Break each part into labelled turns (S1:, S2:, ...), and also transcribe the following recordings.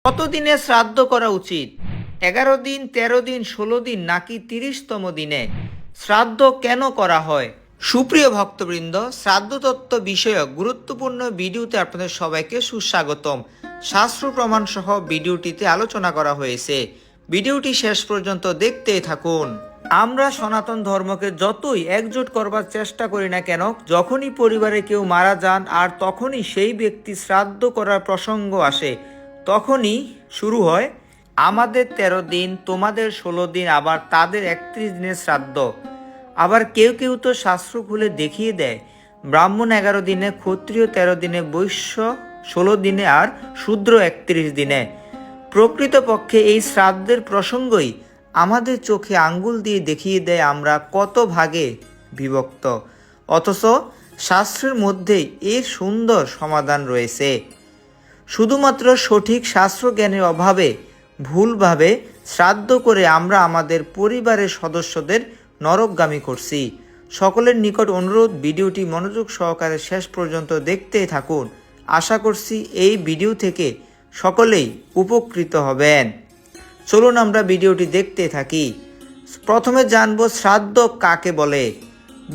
S1: কতদিনে শ্রাদ্ধ করা উচিত? 11 দিন, 13 দিন, 16 দিন নাকি 30তম দিনে? শ্রাদ্ধ কেন করা হয়? সুপ্রিয় ভক্তবৃন্দ, শ্রাদ্ধ তত্ত্ব বিষয়ক গুরুত্বপূর্ণ ভিডিওতে আপনাদের সবাইকে সুস্বাগতম। শাস্ত্র প্রমাণ সহ ভিডিওটিতে আলোচনা করা হয়েছে। ভিডিওটি শেষ পর্যন্ত দেখতেই থাকুন। আমরা সনাতন ধর্মকে যতই একজোট করবার চেষ্টা করি না কেন, যখনই পরিবারে কেউ মারা যান আর তখনই সেই ব্যক্তি শ্রাদ্ধ করার প্রসঙ্গ আসে, তখনই শুরু হয় আমাদের 13 দিন, তোমাদের 16 দিন, আবার তাদের 31 দিনের শ্রাদ্ধ। আবার কেউ কেউ তো শাস্ত্র খুলে দেখিয়ে দেয় ব্রাহ্মণ 11 দিনে, ক্ষত্রিয় 13 দিনে, বৈশ্য 16 দিনে আর শূদ্র 31 দিনে। প্রকৃতপক্ষে এই শ্রাদ্ধের প্রসঙ্গই আমাদের চোখে আঙ্গুল দিয়ে দেখিয়ে দেয় আমরা কত ভাগে বিভক্ত, অথচ শাস্ত্রের মধ্যেই এর সুন্দর সমাধান রয়েছে। শুধুমাত্র সঠিক শাস্ত্রজ্ঞানের অভাবে ভুলভাবে শ্রাদ্ধ করে আমরা আমাদের পরিবারের সদস্যদের নরকগামী করছি। সকলের নিকট অনুরোধ, ভিডিওটি মনোযোগ সহকারে শেষ পর্যন্ত দেখতে থাকুন। আশা করছি এই ভিডিও থেকে সকলেই উপকৃত হবেন। চলুন আমরা ভিডিওটি দেখতে থাকি। প্রথমে জানব শ্রাদ্ধ কাকে বলে।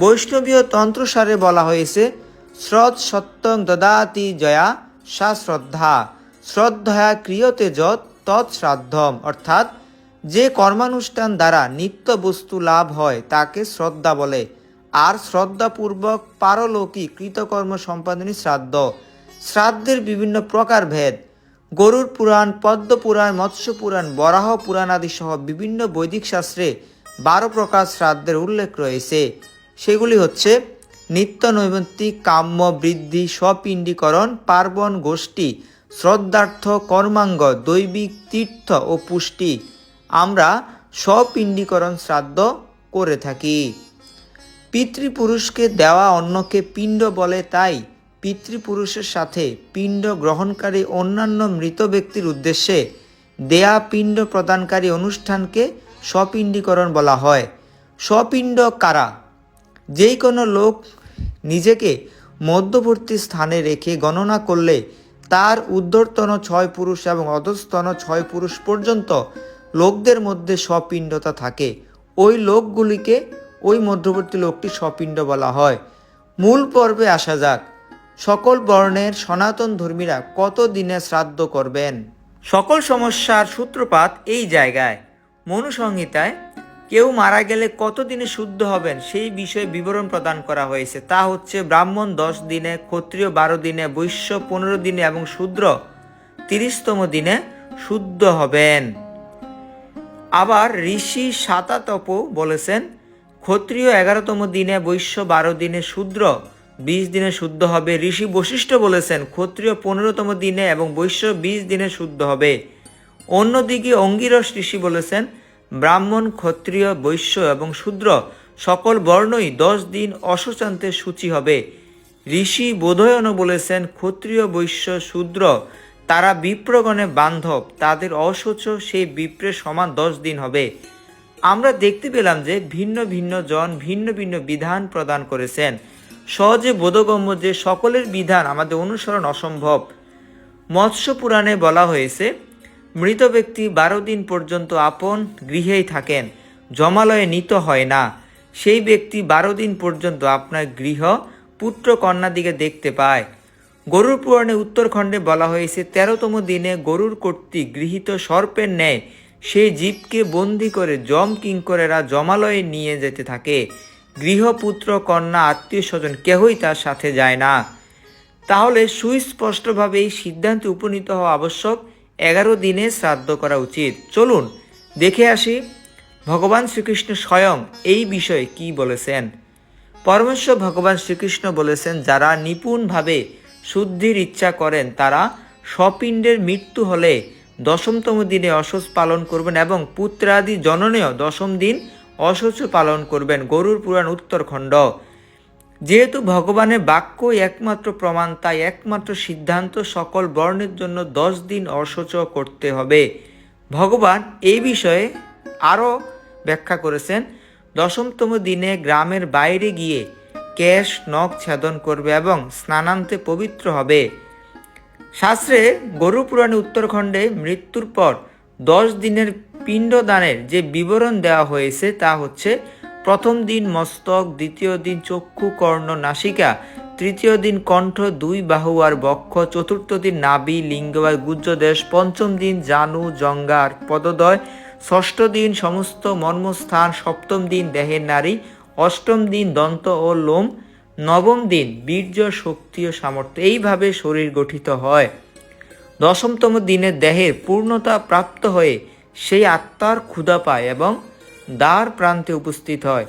S1: বৈষ্ণবীয় তন্ত্রসারে বলা হয়েছে, শ্রদ্ধ সত্যং দদাতি জয়া সা শ্রদ্ধা, শ্রদ্ধয়া ক্রিয়তে যৎ তৎ শ্রাদ্ধম। অর্থাৎ যে কর্মানুষ্ঠান দ্বারা নিত্য বস্তু লাভ হয় তাকে শ্রদ্ধা বলে, আর শ্রদ্ধাপূর্বক পারলৌকিক কৃতকর্ম সম্পাদনই শ্রাদ্ধ। শ্রাদ্ধের বিভিন্ন প্রকার ভেদ। গরুড় পুরাণ, পদ্ম পুরাণ, মৎস্য পুরাণ, বরাহ পুরাণ আদি সহ বিভিন্ন বৈদিক শাস্ত্রে 12 প্রকার শ্রাদ্ধের উল্লেখ রয়েছে। সেগুলি হচ্ছে নিত্য নৈমিত্তিক, কাম্য, বৃদ্ধি, স্বপিণ্ডীকরণ, পার্বণ, গোষ্ঠী, শ্রদ্ধার্থ, কর্মাঙ্গ, দৈবিক, তীর্থ ও পুষ্টি। আমরা স্বপিণ্ডীকরণ শ্রাদ্ধ করে থাকি। পিতৃপুরুষকে দেওয়া অন্নকে পিণ্ড বলে, তাই পিতৃপুরুষের সাথে পিণ্ড গ্রহণকারী অন্যান্য মৃত ব্যক্তির উদ্দেশ্যে দেয়া পিণ্ড প্রদানকারী অনুষ্ঠানকে স্বপিণ্ডীকরণ বলা হয়। স্বপিণ্ড কারা? যেই কোনো লোক নিজেকে মধ্যবর্তী স্থানে রেখে গণনা করলে তার ঊর্ধ্বতন 6 পুরুষ এবং অধস্তন 6 পুরুষ পর্যন্ত লোকদের মধ্যে স্বপিণ্ডতা থাকে, ওই লোকগুলিকে ওই মধ্যবর্তী লোকটি স্বপিণ্ড বলা হয়। মূল পর্বে আসা যাক। সকল বর্ণের সনাতন ধর্মীরা কত দিনে শ্রাদ্ধ করবেন? সকল সমস্যার সূত্রপাত এই জায়গায়। মনুসংহিতায় কেউ মারা গেলে কত দিনে শুদ্ধ হবেন সেই বিষয়ে বিবরণ প্রদান করা হয়েছে। তা হচ্ছে ব্রাহ্মণ 10 দিনে, ক্ষত্রিয় 12 দিনে, বৈশ্য 15 দিনে এবং শূদ্র 30তম দিনে শুদ্ধ হবেন। আবার ঋষি শাতাতপ বলেছেন ক্ষত্রিয় 11তম দিনে, বৈশ্য 12 দিনে, শূদ্র 20 দিনে শুদ্ধ হবে। ঋষি বশিষ্ঠ বলেছেন ক্ষত্রিয় 15তম দিনে এবং বৈশ্য 20 দিনে শুদ্ধ হবে। অন্যদিকে অঙ্গিরস ঋষি বলেছেন ব্রাহ্মণ, ক্ষত্রিয়, বৈশ্য এবং শূদ্র সকল বর্ণই 10 দিন অশোচান্তে সূচি হবে। ঋষি বোধয়ন বলেছেন ক্ষত্রিয়, বৈশ্য, শূদ্র তারা বিপ্রগণে বান্ধব, তাদের অশোচ সেই বিপ্রের সমান 10 দিন হবে। আমরা দেখতে পেলাম যে ভিন্ন ভিন্ন জন ভিন্ন ভিন্ন বিধান প্রদান করেছেন। সহজে বোধগম্য যে সকলের বিধান আমাদের অনুসরণ অসম্ভব। মৎস্য পুরাণে বলা হয়েছে মৃত ব্যক্তি 12 দিন পর্যন্ত আপন গৃহেই থাকেন, জমালয়ে নীত হয় না। সেই ব্যক্তি 12 দিন পর্যন্ত আপনার গৃহ পুত্র কন্যাদিকে দেখতে পায়। গরুর পুরাণে উত্তরখণ্ডে বলা হয়েছে 13তম দিনে গরুর কর্তৃক গৃহীত সর্পের ন্যায় সেই জীবকে বন্দি করে যম কিঙ্করেরা জমালয়ে নিয়ে যেতে থাকে। গৃহপুত্র, কন্যা, আত্মীয় স্বজন কেহই তার সাথে যায় না। তাহলে সুস্পষ্টভাবে এই সিদ্ধান্তে উপনীত হওয়া আবশ্যক 11 দিনে শ্রাদ্ধ করা উচিত। চলুন দেখে আসি ভগবান শ্রীকৃষ্ণ স্বয়ং এই বিষয়ে কি বলেছেন। পরমেশ্বর ভগবান শ্রীকৃষ্ণ বলেছেন, যারা নিপুণভাবে শুদ্ধির ইচ্ছা করেন তারা স্বপিণ্ডের মৃত্যু হলে 10তম দিনে অশৌচ পালন করবেন এবং পুত্রাদি জননেও 10ম দিন অশৌচ পালন করবেন। গরুর পুরাণ উত্তরখণ্ড। যেহেতু ভগবানের বাক্যই একমাত্র প্রমাণ, তাই একমাত্র সিদ্ধান্ত সকল বর্ণের জন্য 10 দিন অশৌচ করতে হবে। ভগবান এই বিষয়ে আরও ব্যাখ্যা করেছেন, 10তম দিনে গ্রামের বাইরে গিয়ে কেশ নখ ছেদন করবে এবং স্নানান্তে পবিত্র হবে। শাস্ত্রে গরু পুরাণে উত্তরখণ্ডে মৃত্যুর পর 10 দিনের পিণ্ডদানের যে বিবরণ দেওয়া হয়েছে তা হচ্ছে: প্রথম দিন মস্তক, দ্বিতীয় দিন চক্ষু, কর্ণ, নাসিকা, তৃতীয় দিন কণ্ঠ, 2 বাহু আর বক্ষ, চতুর্থ দিন নাভি, লিঙ্গ আর গুহ্যদেশ, পঞ্চম দিন জানু, জঙ্ঘা আর পদদ্বয়, ষষ্ঠ দিন সমস্ত মর্মস্থান, সপ্তম দিন দেহের নাড়ি, অষ্টম দিন দন্ত ও লোম, নবম দিন বীর্য, শক্তি ও সামর্থ্য। এইভাবে শরীর গঠিত হয়। দশমতম দিনে দেহের পূর্ণতা প্রাপ্ত হয়ে সেই আত্মার ক্ষুধা পায় এবং দ্বার প্রান্তে উপস্থিত হয়।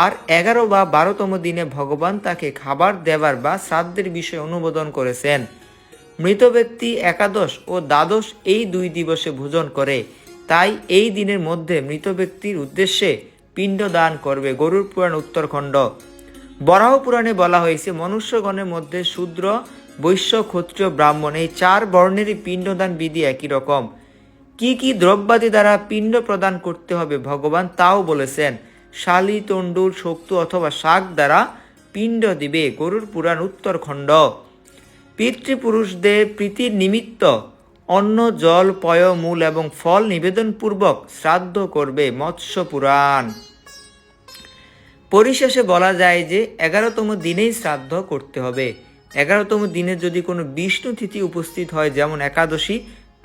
S1: আর 11 বা 12তম দিনে ভগবান তাকে খাবার দেবার বা শ্রাদ্ধের বিষয়ে অনুমোদন করেছেন। মৃত ব্যক্তি একাদশ ও দ্বাদশ এই 2 দিবসে ভোজন করে, তাই এই দিনের মধ্যে মৃত ব্যক্তির উদ্দেশ্যে পিণ্ড দান করবে। গরুড় পুরাণ উত্তরখণ্ড। বরাহ পুরাণে বলা হয়েছে, মনুষ্যগণের মধ্যে শূদ্র, বৈশ্য, ক্ষত্রিয়, ব্রাহ্মণ এই 4 বর্ণেরই পিণ্ডদান বিধি একই রকম। কি কি দ্রব্যাদি দ্বারা পিণ্ড প্রদান করতে হবে ভগবান তাও বলেছেন। শালি, তণ্ডুল, শক্তু অথবা শাক দ্বারা পিণ্ড দিবে। গরুড় পুরাণ উত্তরখণ্ড। পিতৃপুরুষদের প্রীতির নিমিত্ত অন্ন, জল, পয়, মূল এবং ফল নিবেদনপূর্বক শ্রাদ্ধ করবে। মৎস্য পুরাণ। পরিশেষে বলা যায় যে 11তম দিনেই শ্রাদ্ধ করতে হবে। 11তম দিনে যদি কোনো বিষ্ণু তিথি উপস্থিত হয়, যেমন একাদশী,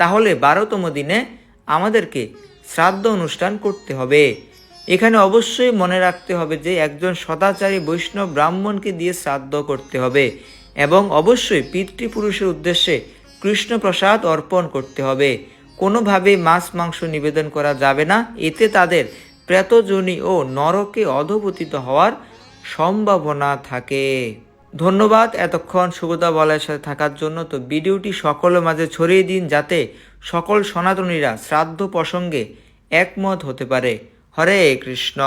S1: তাহলে 12তম দিনে আমাদেরকে শ্রাদ্ধ অনুষ্ঠান করতে হবে। এখানে অবশ্যই মনে রাখতে হবে যে একজন সদাচারী বৈষ্ণব ব্রাহ্মণকে দিয়ে শ্রাদ্ধ করতে হবে এবং অবশ্যই পিতৃপুরুষের উদ্দেশ্যে কৃষ্ণ প্রসাদ অর্পণ করতে হবে। কোনোভাবে মাছ মাংস নিবেদন করা যাবে না, এতে তাদের প্রেতযোনি ও নরকে অধঃপতিত হওয়ার সম্ভাবনা থাকে। ধন্যবাদ এতক্ষণ সুগতা বলয়ের সাথে থাকার জন্য। তো ভিডিওটি সকলের মাঝে ছড়িয়ে দিন, যাতে সকল সনাতনীরা শ্রাদ্ধ প্রসঙ্গে একমত হতে পারে। হরে কৃষ্ণ।